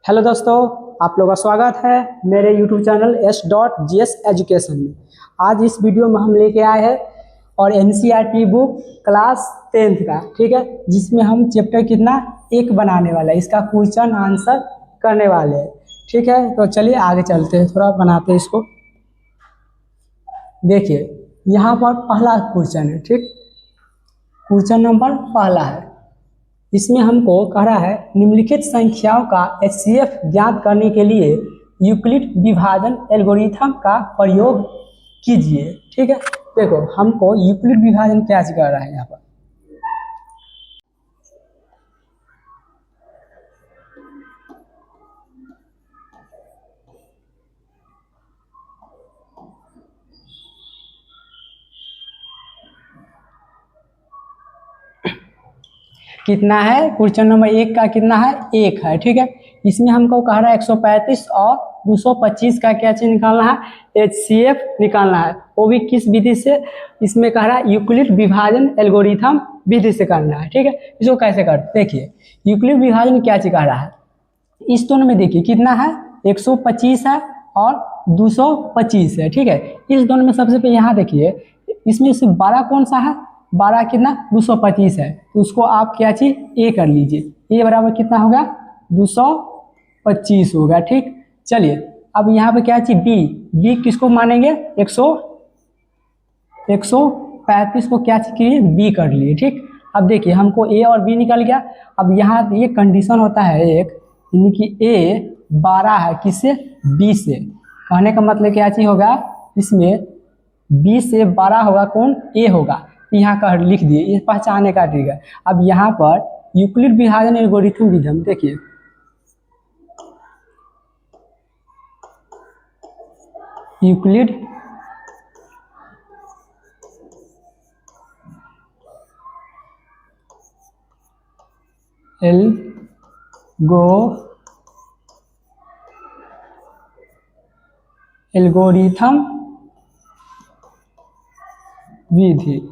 Hello दोस्तों, आप लोगों का स्वागत है मेरे यूट्यूब चैनल S.GS एजुकेशन में। आज इस वीडियो में हम लेके आए हैं और NCERT बुक क्लास 10th का, ठीक है, जिसमें हम चैप्टर कितना एक बनाने वाला है, इसका क्वेश्चन आंसर करने वाले हैं, ठीक है। तो चलिए आगे चलते हैं, थोड़ा बनाते हैं इसको। देखिए यहाँ पर पहला क्वेश्चन है, ठीक, क्वेश्चन नंबर पहला है। इसमें हमको कह रहा है निम्नलिखित संख्याओं का HCF ज्ञात करने के लिए यूक्लिड विभाजन एल्गोरिथम का प्रयोग कीजिए, ठीक है। देखो हमको यूक्लिड विभाजन क्या कर रहा है यहाँ पर। कितना है, क्वेश्चन नंबर एक का कितना है, एक है, ठीक है। इसमें हमको कह रहा है 135 और 225 का क्या चीज निकालना है, HCF निकालना है, वो भी किस विधि से। इसमें कह रहा है यूक्लिड विभाजन एल्गोरिथम विधि से करना है, ठीक है। इसको कैसे करते, देखिए यूक्लिड विभाजन क्या चीज कह रहा है। इस दोनों में देखिए कितना है, 125 है और 225 है, ठीक है। इस दोनों में सबसे पहले यहाँ देखिए, इसमें से 12 कौन सा है, 12 कितना 225 है, तो उसको आप क्या चीज ए कर लीजिए। ए बराबर कितना होगा, 225 होगा, ठीक। चलिए अब यहाँ पे क्या चीज बी, बी किसको मानेंगे, 135 को क्या चीज बी कर लिए, ठीक। अब देखिए हमको ए और बी निकल गया। अब यहाँ ये कंडीशन होता है एक, यानी कि ए 12 है किससे, बी से। कहने का मतलब क्या चीज होगा, इसमें बी से 12 होगा कौन, ए होगा। यहाँ का लिख दिए, ये पहचाने का ट्रिगर। अब यहाँ पर यूक्लिड विभाजन एल्गोरिथम विधि देखिए, यूक्लिड एल्गोरिथम विधि।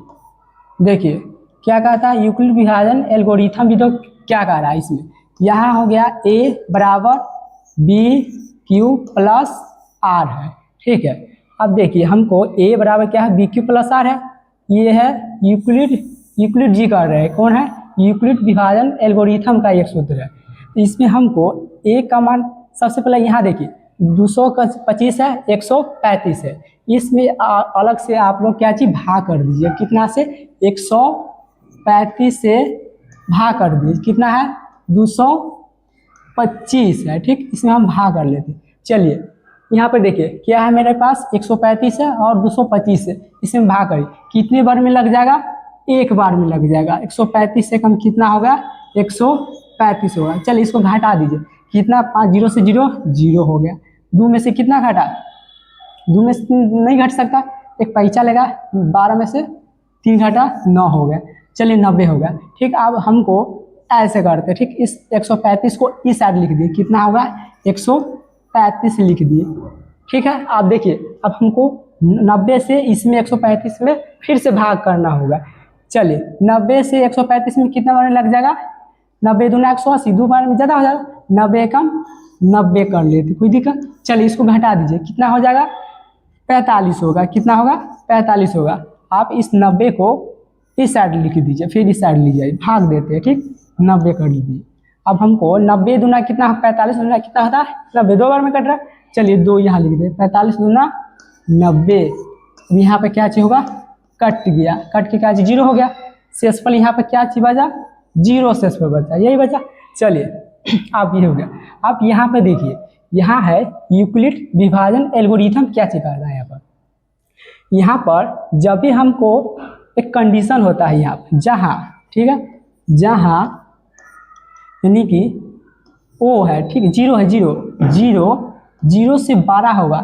देखिए क्या कहता है, यूक्लिड विभाजन एल्गोरिथम विधि क्या कह रहा है इसमें। यहाँ हो गया ए बराबर बी क्यू प्लस आर है, ठीक है। अब देखिए हमको ए बराबर क्या है, बी क्यू प्लस आर है, ये है यूक्लिड जी कर रहे हैं, कौन है, यूक्लिड विभाजन एल्गोरिथम का एक सूत्र है। इसमें हमको ए का मान सबसे पहले यहाँ देखिए 225 है, 135 है, इसमें अलग से आप लोग क्या चीज भाग कर दीजिए, कितना से, 135 से भाग कर दीजिए, कितना है 225 है, ठीक। इसमें हम भाग कर लेते हैं। चलिए यहाँ पर देखिए क्या है, मेरे पास 135 है और 225 है, इसमें भाग करिए, कितने बार में लग जाएगा, एक बार में लग जाएगा। 135 से कम कितना होगा, 135 होगा। चलिए इसको घटा दीजिए, कितना, 5 0 से 0 0 हो गया। 2 में से कितना घटा, 2 में से नहीं घट सकता, एक पैसा लेगा, 12 में से 3 घटा 9 हो गया। चलिए 90 हो गया, ठीक। अब हमको ऐसे करते हैं, ठीक। इस 135 को इस साइड लिख दिए, कितना होगा 135 लिख दिए, ठीक है। आप देखिए अब हमको 90 से इसमें 135 में फिर से भाग करना होगा। चलिए 90 से 135 में कितना बार लग जाएगा, 90 दूना 180, 2 बार में ज़्यादा हो जाएगा, 90 कम 90 कर लेते, कोई दिक्कत। चलिए इसको घटा दीजिए, कितना हो जाएगा, 45 होगा, कितना होगा 45 होगा। आप इस 90 को इस साइड लिख दीजिए, फिर इस साइड लीजिए, भाग देते हैं, ठीक, 90 कर लीजिए। अब हमको 90 दूना कितना, 45 दूना कितना होता है 90, 2 बार में कट रहा है। चलिए 2 यहाँ लिख दे, 45 दूना 90। यहाँ पे क्या चीज होगा, कट गया, कट के क्या चीज 0 हो गया, शेषफल यहाँ पे क्या चीज बचा, 0 शेषफल बचा, यही बचा। चलिए अब ये हो गया। अब यहाँ पे देखिए, यहाँ है यूक्लिड विभाजन एल्गोरिथम क्या चीज कर रहा है। यहाँ पर जब भी हमको एक कंडीशन होता है यहाँ पर, जहाँ, ठीक है, जहाँ यानी कि ओ है, ठीक, 0 है, 0 से 12 होगा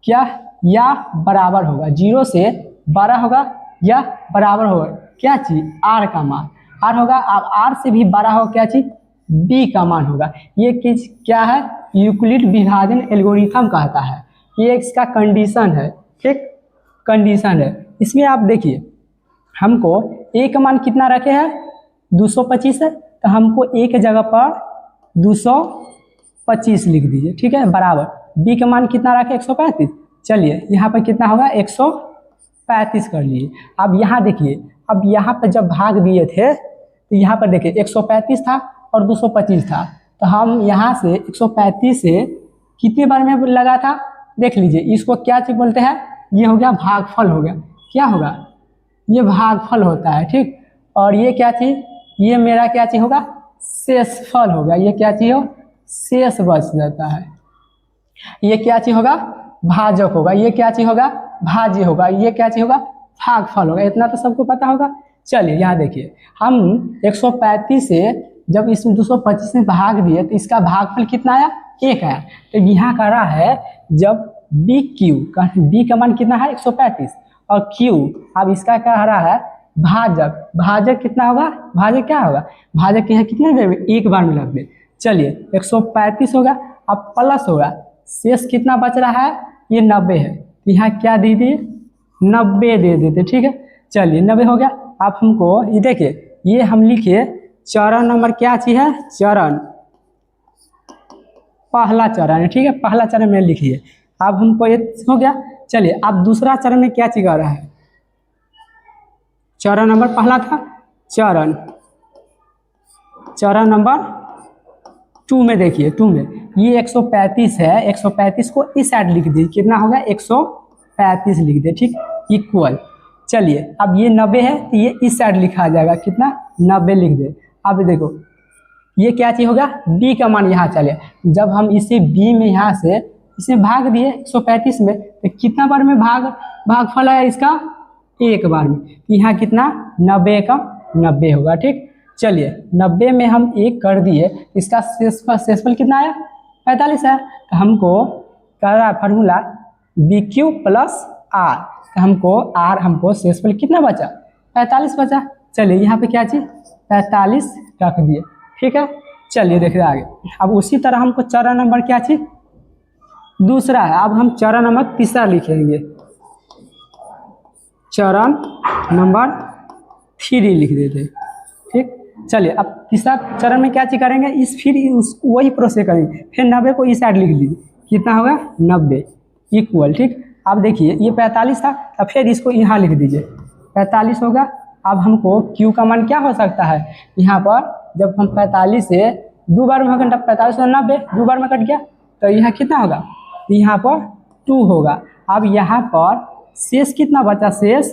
क्या, या बराबर होगा, 0 से 12 होगा या बराबर होगा, क्या चीज, आर का मान, आर होगा। अब आर से भी 12 होगा, क्या चीज, बी का मान होगा। ये चीज क्या है, यूक्लिड विभाजन एल्गोरिथम कहता है, ये इसका कंडीशन है, ठीक, कंडीशन है। इसमें आप देखिए हमको ए का मान कितना रखे हैं, 225 है, तो हमको ए के जगह पर 200 25 लिख दीजिए, ठीक है, बराबर b का मान कितना रखे 135। चलिए यहाँ पर कितना होगा 135 कर लीजिए। अब यहाँ देखिए, अब यहाँ पर जब भाग दिए थे तो यहाँ पर देखिए 135 था और 225 था, तो हम यहाँ से 135 से कितनी बार में लगा था देख लीजिए। इसको क्या चीज बोलते हैं, ये हो गया भागफल हो गया। क्या होगा, ये भागफल होता है, ठीक। और ये क्या चीज, ये मेरा क्या चीज होगा, शेषफल होगा। ये क्या चीज हो, शेष बच जाता है। ये क्या चीज होगा, भाजक होगा। ये क्या चीज होगा, भाज्य होगा। ये क्या चीज होगा, भागफल होगा। इतना तो सबको पता होगा। चलिए यहाँ देखिए, हम 135 से जब इसमें 225 में भाग दिए तो इसका भागफल कितना आया, 1 आया। तो यहाँ कह रहा है जब बी क्यू का, बी का मान कितना है 135 और क्यू, अब इसका कह रहा है भाजक, भाजक कितना होगा, भाजक क्या होगा, भाजक यहाँ कितने देर में, एक बार में लग दे। चलिए 135 होगा, अब प्लस होगा, शेष कितना बच रहा है, ये 90 है। यहाँ क्या दे दिए, 90 दे देते, ठीक है। चलिए 90 हो गया। आप हमको ये देखिए, ये हम लिखे चरण नंबर क्या चीज है, चरण, पहला चरण है, ठीक है, पहला चरण में लिखिए। अब हमको ये हो गया। चलिए अब दूसरा चरण में क्या चीज आ रहा है, चरण नंबर पहला था, चरण, चरण नंबर 2 में देखिए, 2 में ये 135 है, 135 को इस साइड लिख दीजिए, कितना होगा 135 लिख दे, ठीक, इक्वल। चलिए अब ये 90 है तो ये इस साइड लिखा जाएगा, कितना 90 लिख दे। अब देखो ये क्या चीज होगा, b का मान यहाँ चले, जब हम इसे b में यहाँ से इसे भाग दिए 135 में तो कितना बार में भागफल आया इसका, एक बार में। यहाँ कितना 90 का 90 होगा, ठीक। चलिए 90 में हम 1 कर दिए, इसका शेषफल कितना आया 45 है। तो हमको कर रहा formula b q plus r, तो हमको शेषफल कितना बचा 45 बचा। चलिए यहाँ पे क्या चीज 45 रख दिए, ठीक है। चलिए देखिए आगे, अब उसी तरह हमको चरण नंबर क्या चीज दूसरा है, अब हम चरण नंबर तीसरा लिखेंगे, चरण नंबर 3 लिख देते, ठीक। चलिए अब तीसरा चरण में क्या चीज करेंगे, इस फिर वही प्रोसेस करेंगे, फिर 90 को इस साइड लिख लीजिए, कितना होगा 90 इक्वल, ठीक। अब देखिए ये 45 था, अब फिर इसको यहाँ लिख दीजिए 45 होगा। अब हमको Q का मान क्या हो सकता है, यहाँ पर जब हम 45 से 2 बार में घंटा 45 और 90 2 बार में कट गया तो यहाँ कितना होगा, यहाँ पर 2 होगा। अब यहाँ पर शेष कितना बचा, शेष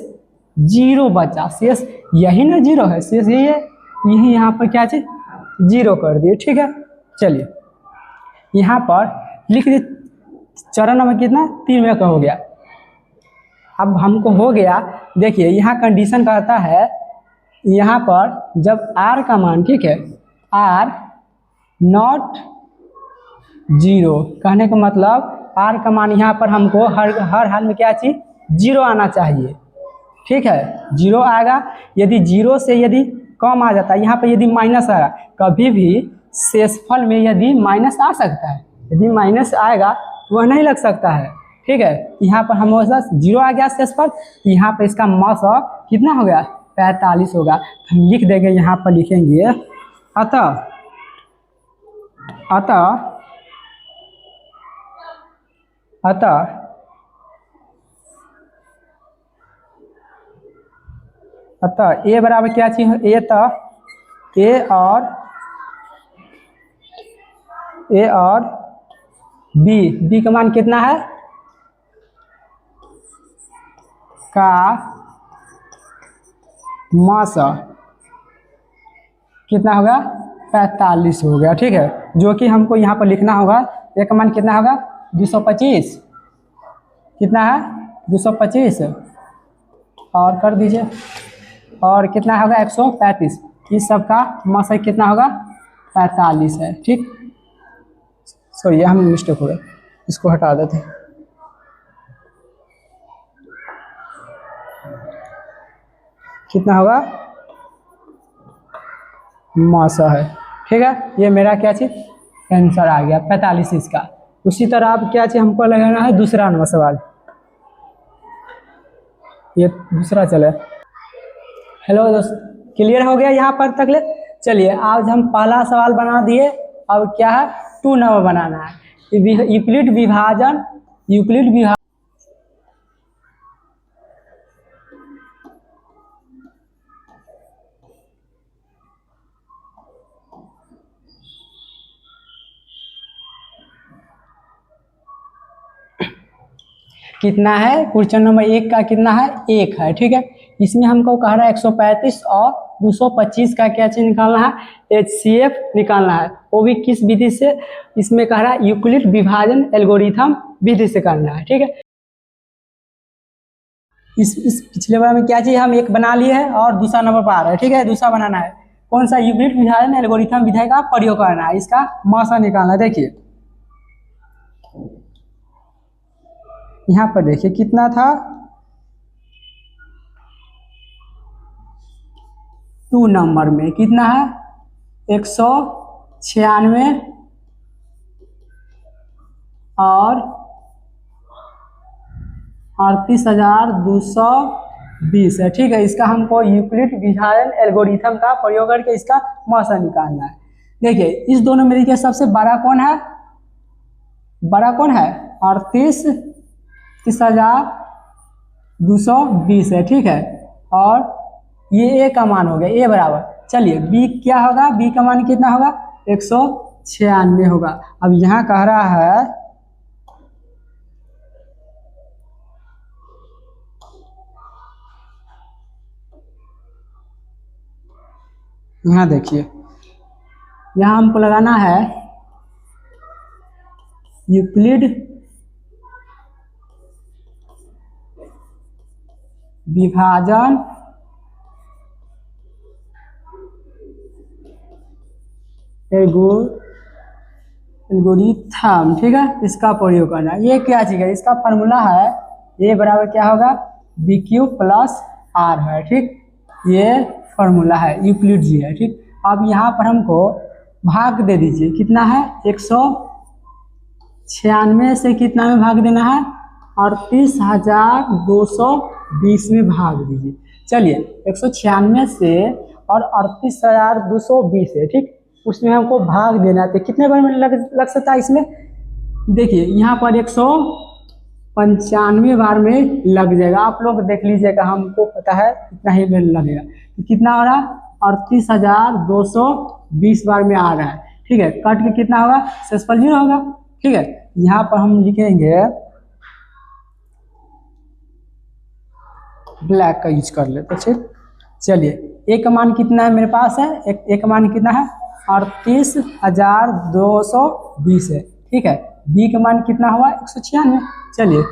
0 बचा, शेष यही ना 0 है, शेष यही है, यही यहाँ पर क्या चीज 0 कर दिए, ठीक है। चलिए यहाँ पर लिख दिए चरण नंबर कितना 3 में का हो गया। अब हमको हो गया, देखिए यहाँ कंडीशन कहता है, यहाँ पर जब r का मान, ठीक है, r नॉट 0 कहने का मतलब r का मान यहाँ पर हमको हर हाल में क्या चीज 0 आना चाहिए, ठीक है, 0 आएगा। यदि 0 से यदि कम आ जाता है, यहाँ पर यदि माइनस आएगा, कभी भी शेषफल में यदि माइनस आ सकता है, यदि माइनस आएगा वह नहीं लग सकता है, ठीक है। यहाँ पर हम 0 आ गया शेषफल, यहाँ पर इसका मास कितना हो गया 45 होगा। हम लिख देंगे, यहाँ पर लिखेंगे अतः ए बराबर क्या चीज, ए और बी का मान कितना है, का मास कितना होगा 45 हो गया, ठीक है। जो कि हमको यहाँ पर लिखना होगा, ए का मान कितना होगा 225, कितना है 225 और कर दीजिए, और कितना होगा 135, इस सब का मास कितना होगा 45 है, ठीक। सॉरी ये हम मिस्टेक हो गया, इसको हटा देते हैं। कितना होगा मासा है, ठीक है। ये मेरा क्या चीज आंसर आ गया 45 इसका। उसी तरह आप क्या चीज हमको लगाना है दूसरा नंबर सवाल, ये दूसरा चले। हेलो दोस्त, क्लियर हो गया यहाँ पर तक ले। चलिए आज हम पहला सवाल बना दिए, अब क्या है टू नंबर बनाना है। यूक्लिड विभाजन, यूक्लिड विभाजन कितना है, क्वेश्चन नंबर 1 का कितना है, 1 है। ठीक है, इसमें हमको कह रहा है 135 और 225 का क्या चीज निकालना है, HCF निकालना है, वो भी किस विधि से, इसमें कह रहा है यूक्लिड विभाजन एल्गोरिथम विधि से करना है। ठीक है, इस पिछले बार में क्या चीज हम एक बना लिए है और दूसरा नंबर पर आ रहा है। ठीक है, दूसरा बनाना है, कौन सा, यूक्लिड विभाजन एल्गोरिथम विधि का प्रयोग करना है, इसका मासा निकालना है। देखिए यहाँ पर देखिए कितना था, 2 नंबर में कितना है, 196 और 38,220 है। ठीक है, इसका हमको यूक्लिड विभाजन एल्गोरिथम का प्रयोग करके इसका मासा निकालना है। देखिए इस दोनों में देखिए सबसे बड़ा कौन है, बड़ा कौन है, 38,220 है। ठीक है, और ये ए का मान हो गया, ए बराबर, चलिए बी क्या होगा, बी का मान कितना होगा, 196 होगा। अब यहाँ कह रहा है यहाँ देखिए, यहाँ हमको लगाना है यूक्लिड विभाजन एल्गोरिथम। ठीक है, इसका प्रयोग करना, ये क्या चीज है, इसका फॉर्मूला है ए बराबर क्या होगा, BQ प्लस R है। ठीक, ये फॉर्मूला है, यूक्लिड जी है। ठीक, अब यहाँ पर हमको भाग दे दीजिए, कितना है, 196 से कितना में भाग देना है, 38,220 में भाग दीजिए। चलिए 196 से और 38,220 है। ठीक, उसमें हमको भाग देना है, तो कितने बार में लग सकता है इसमें, देखिए यहाँ पर 195 बार में लग जाएगा। आप लोग देख लीजिएगा, हमको पता है कितना ही में लगेगा, तो कितना हो रहा है, 38,220 बार में आ रहा है। ठीक है, कट के कितना होगा, शेषफल 0 होगा। ठीक है, यहाँ पर हम लिखेंगे, ब्लैक का यूज कर लेते। ठीक, चलिए ए का मान कितना है मेरे पास है, ए का मान कितना है, 38,220 है। ठीक है, बी का मान कितना हुआ, 196, चलिए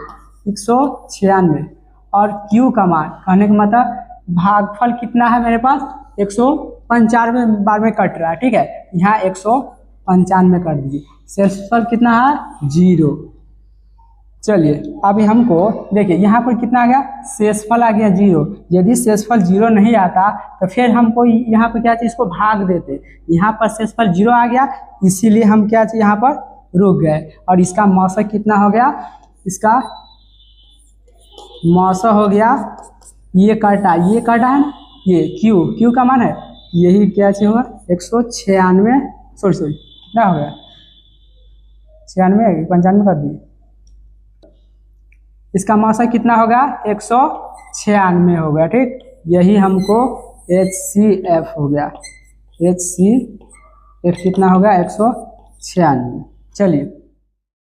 196, और क्यू का मान, कहने का मतलब भागफल कितना है मेरे पास, 195 बार में कट रहा है। ठीक है, यहाँ 195 कर दीजिए, शेषफल कितना है, 0। चलिए अभी हमको देखिए यहाँ पर कितना आ गया, शेषफल आ गया 0। यदि शेषफल 0 नहीं आता तो फिर हमको यहाँ पर क्या चाहिए, इसको भाग देते, यहाँ पर शेषफल 0 आ गया, इसीलिए हम क्या चाहिए यहाँ पर रुक गए। और इसका मौसा कितना हो गया, इसका मौसा हो गया, ये कटा है ना, ये क्यू का मान है, यही क्या चाहिए होगा, 196, सॉरी कितना हो गया, 96 95 कर दिए, इसका मासा कितना होगा, 196 हो गया। ठीक, यही हमको HCF हो गया, HCF कितना होगा, 196। चलिए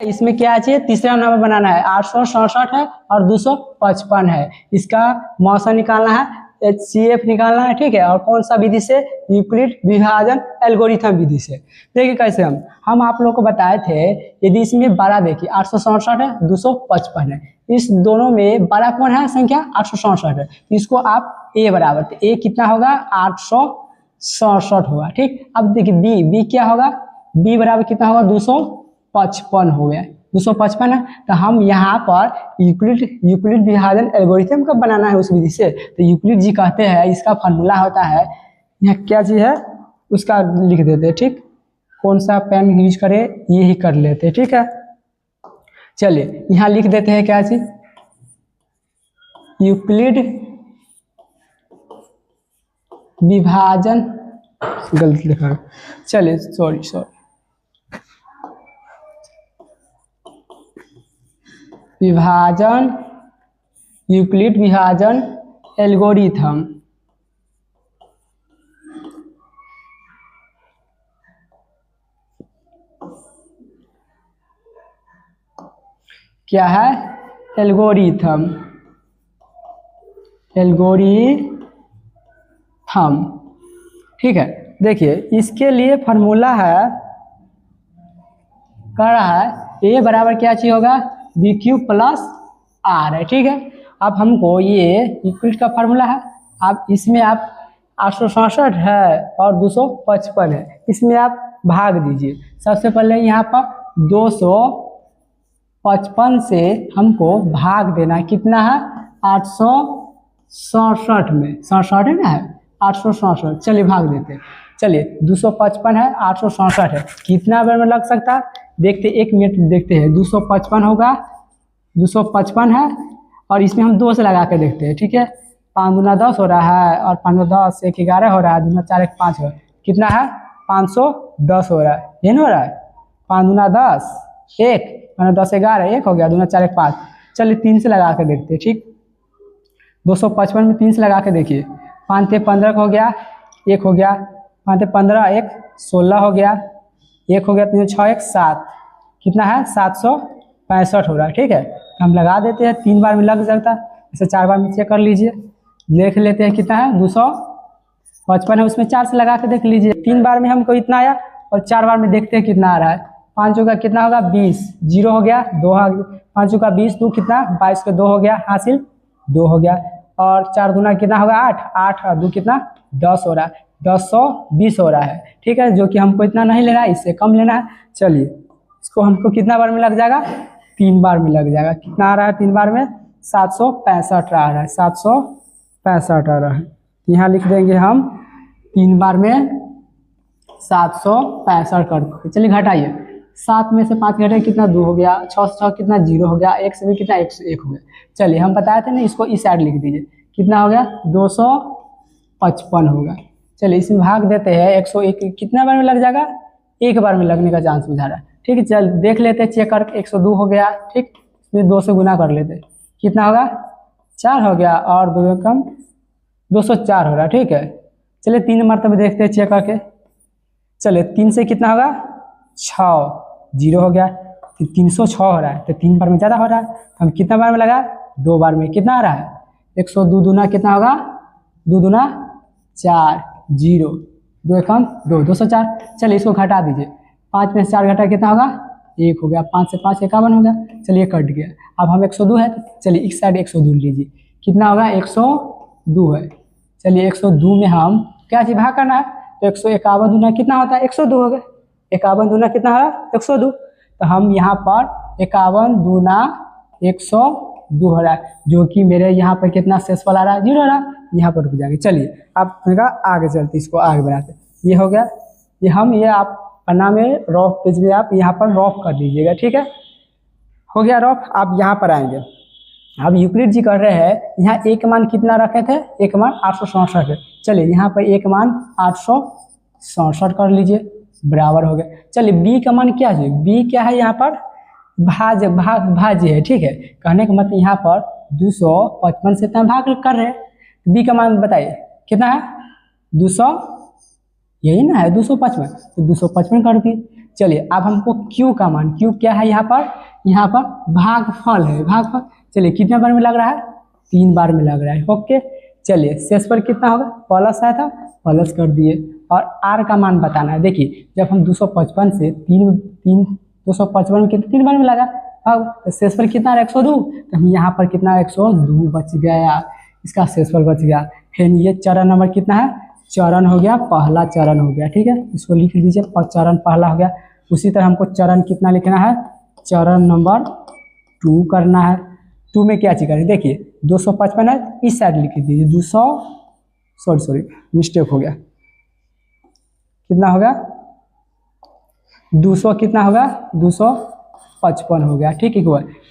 इसमें क्या चाहिए, तीसरा नंबर बनाना है, 867 है और 255 है, इसका मौसा निकालना है, HCF निकालना है। ठीक है, और कौन सा विधि से, यूक्लिड विभाजन एल्गोरिथम विधि से। देखिए कैसे, हम आप लोगों को बताए थे, यदि इसमें बड़ा देखिए 867 है, 255 है, इस दोनों में बड़ा कौन है संख्या, 867 है, इसको आप ए बराबर, तो ए कितना होगा, 867 होगा। ठीक, अब देखिए बी क्या होगा, बी बराबर कितना होगा, 255 हो गया, 255 है, तो हम यहाँ पर यूक्लिड विभाजन एल्गोरिथम कब बनाना है उस विधि से, तो यूक्लिड जी कहते हैं, इसका फॉर्मूला होता है, यहाँ क्या चीज है उसका लिख देते हैं। ठीक, कौन सा पेन यूज करें, ये ही कर लेते हैं। ठीक है, चलिए यहाँ लिख देते हैं क्या चीज, यूक्लिड विभाजन, गलती लिखा, चलिए सॉरी विभाजन, यूक्लिड विभाजन एल्गोरिथम। क्या है? Algorithm, algorithm. ठीक है, देखिए इसके लिए फॉर्मूला है, कह रहा है ए बराबर क्या चाहिए होगा, बी क्यू प्लस आर है। ठीक है, अब हमको ये यूक्लिड का फार्मूला है, आप इसमें आप 867 है और 255 है, इसमें आप भाग दीजिए। सबसे पहले यहाँ पर 255 से हमको भाग देना है, कितना है 867 में, 67 है ना, है 867। चलिए भाग देते हैं। चलिए 255 है, 867 है, कितना बार में लग सकता है देखते, 1 मिनट देखते हैं। 255 होगा, 255 है और इसमें हम 2 से लगा के देखते हैं। ठीक है, 5 दूना 10 हो रहा है और 5 10 1 11 हो रहा है, दूना 4 1 5 है, कितना है 510 हो रहा है, ये नहीं हो रहा है। 5 दूना 10 1, 5 10 11 1 हो गया, दूना 4 1 5। चलिए 3 से लगा के देखते हैं। ठीक, 255 में 3 से लगा के देखिए, 5 ते 15 हो गया, 1 हो गया, 5 ते 15 1 16 हो गया, 1 हो गया, 3 6 1 7, कितना है 765 हो रहा है। ठीक है, हम लगा देते हैं, 3 बार में लग जाता है, इसे 4 बार में चेक कर लीजिए, देख लेते हैं कितना है 255 है, उसमें 4 से लगा के देख लीजिए। 3 बार में हमको इतना आया और 4 बार में देखते हैं कितना आ रहा है। 5 का कितना होगा 20, 0 हो गया, 2 हो गया, 5 का 20, 2 कितना 22 के 2 हो गया, हासिल 2 हो गया, और 4 दूना कितना होगा 8, 8 और 2 कितना 10 हो रहा है, 1020 हो रहा है। ठीक है, जो कि हमको इतना नहीं लेना है, इससे कम लेना है। चलिए इसको हमको कितना बार में लग जाएगा, 3 बार में लग जाएगा। कितना आ रहा है 3 बार में 765 आ रहा है, 765 आ रहा है। यहाँ लिख देंगे हम 3 बार में 765 कर। चलिए घटाइए, 7 में से 5 घटे कितना 2 हो गया, 6 से 6 कितना 0 हो गया, 1 से भी कितना 101 हो गया। चलिए हम बताए थे ना, इसको इस साइड लिख दीजिए, कितना हो गया 255 होगा। चलिए इसमें भाग देते हैं, 101 कितना बार में लग जाएगा, 1 बार में लगने का चांस बुझा रहा है। ठीक है, चल देख लेते हैं चेक करके, 102 हो गया। ठीक, इसमें 2 से गुना कर लेते हैं, कितना होगा 4 हो गया, और 2 कम 204 हो रहा है। ठीक है, चलिए 3 मरतबे देखते हैं चेक करके। चलिए 3 से कितना होगा 6, 0 हो गया, 306 हो रहा है, तो 3 बार में ज़्यादा हो रहा है, तो हम कितना बार में लगा 2 बार में। कितना आ रहा है 102 दूना कितना होगा 2 दूना 4, 0 2 कम 2, 204। चलिए इसको घटा दीजिए, 5 में से 4 घटा कितना होगा 1 हो गया, 5 से 5 51 हो गया। चलिए कट गया। अब हम 102 है, चलिए इस साइड 102 लीजिए, कितना होगा 102 है। चलिए 102 में हम क्या चीज भाग करना है, तो 151 दूना कितना होता है 102 हो गया, 51 दूना कितना है 102। तो हम यहाँ पर 51 दूना 102 हो रहा है, जो कि मेरे यहाँ पर कितना शेषफल आ रहा है 0 आ रहा है, यहाँ पर रुक जाएंगे। चलिए आप आगे चलते, इसको आगे बढ़ाते, ये हो गया। ये हम ये आप पन्ना में रफ पेज में आप यहाँ पर रफ कर दीजिएगा। ठीक है, हो गया रफ। आप यहाँ पर आएंगे, अब यूक्लिड जी कर रहे हैं, यहाँ ए का मान कितना रखे थे, ए का मान 867 है। चलिए यहाँ पर ए का मान 867 कर लीजिए, बराबर हो गया। चलिए बी का मान क्या है, बी क्या है यहाँ पर भाज्य है। ठीक है, कहने का मतलब यहाँ पर 255 से इतना भाग कर रहे हैं, बी का मान बताइए कितना है 200, यही ना है 255, तो 255 कर दिए। चलिए अब हमको क्यू का मान, क्यू क्या है यहाँ पर भागफल है, भागफल। चलिए कितने बार में लग रहा है 3 बार में लग रहा है। ओके, चलिए शेष पर कितना होगा प्लस आया था, प्लस कर दिए। और आर का मान बताना है। देखिए जब हम 255 से 255 में कितने 3 बार में लगा, अब शेष पर कितना 102, तो हम यहाँ पर कितना 102 बच गया, इसका शेषफल बच गया। फिर ये चरण नंबर कितना है, चरण हो गया, पहला चरण हो गया। ठीक है, इसको लिख लीजिए, चरण पहला हो गया। उसी तरह हमको चरण कितना लिखना है, चरण नंबर 2 करना है। 2 में क्या चीज करें, देखिए 255 है, इस साइड लिख दीजिए 200, सॉरी मिस्टेक हो गया, कितना होगा 200, कितना होगा 255 हो गया। ठीक है,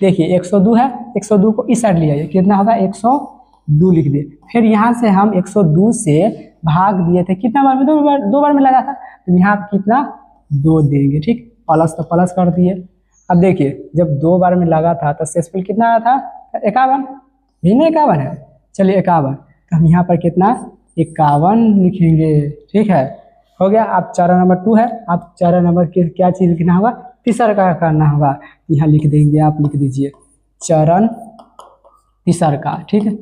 देखिए 102 है, 102 को इस साइड ले आइए, कितना होगा 102 लिख दिए। फिर यहाँ से हम 102 से भाग दिए थे, कितना बार में 2 बार में लगा था, तो यहाँ कितना 2 देंगे। ठीक, प्लस तो प्लस कर दिए, अब देखिए जब 2 बार में लगा था तो शेषफल कितना आया था 51, यही ना 51 है। चलिए 51, तो हम यहाँ पर कितना 51 लिखेंगे। ठीक है, हो गया। अब चरण नंबर 2 है। अब चरण नंबर के क्या चीज़ लिखना होगा, तीसरा का करना होगा। यहाँ लिख देंगे, आप लिख दीजिए चरण तीसरा का। ठीक है,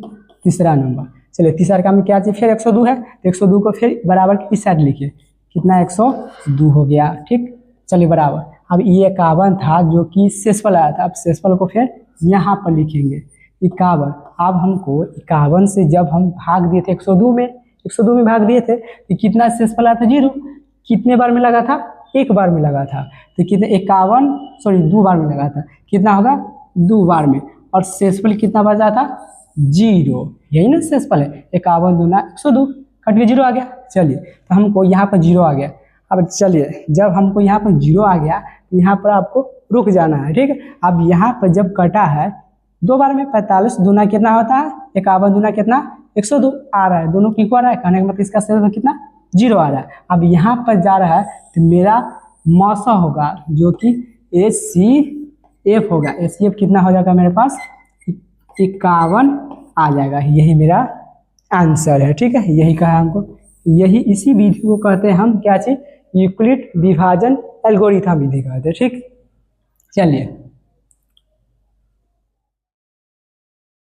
तीसरा नंबर। चलिए तीसरा का में क्या चीज़, फिर 102 है तो 102 को फिर बराबर की इस साइड लिखिए, कितना 102 हो गया। ठीक, चलिए बराबर। अब ये 51 था जो कि शेषफल आया था, अब शेषफल को फिर यहाँ पर लिखेंगे 51। अब हमको 51 से जब हम भाग दिए थे 102 में, 102 में भाग दिए थे तो कितना शेषफल आया था 0। कितने बार में लगा था, 1 बार में लगा था। तो कितने 2 बार में लगा था, कितना होगा 2 बार में। और शेषफल कितना बचा था 0, यही ना शेषफल है। 51 दूना 102, कट के 0 आ गया। चलिए तो हमको यहाँ पर 0 आ गया। अब चलिए जब हमको यहाँ पर 0 आ गया तो यहाँ पर आपको रुक जाना है। ठीक है, अब यहाँ पर जब कटा है 2 बार में, 45 दूना कितना होता है 51 दूना कितना 102 आ रहा है, दोनों की को आ रहा है, कहने का मतलब इसका शेषफल कितना 0 आ रहा है। अब यहाँ पर जा रहा है तो मेरा मौसा होगा जो कि HCF होगा। HCF कितना हो जाएगा मेरे पास 51 आ जाएगा। यही मेरा आंसर है। ठीक है, यही कहा हमको, यही इसी विधि को कहते हैं हम क्या चीज, यूक्लिड विभाजन एल्गोरिथम विधि कहते हैं। ठीक, चलिए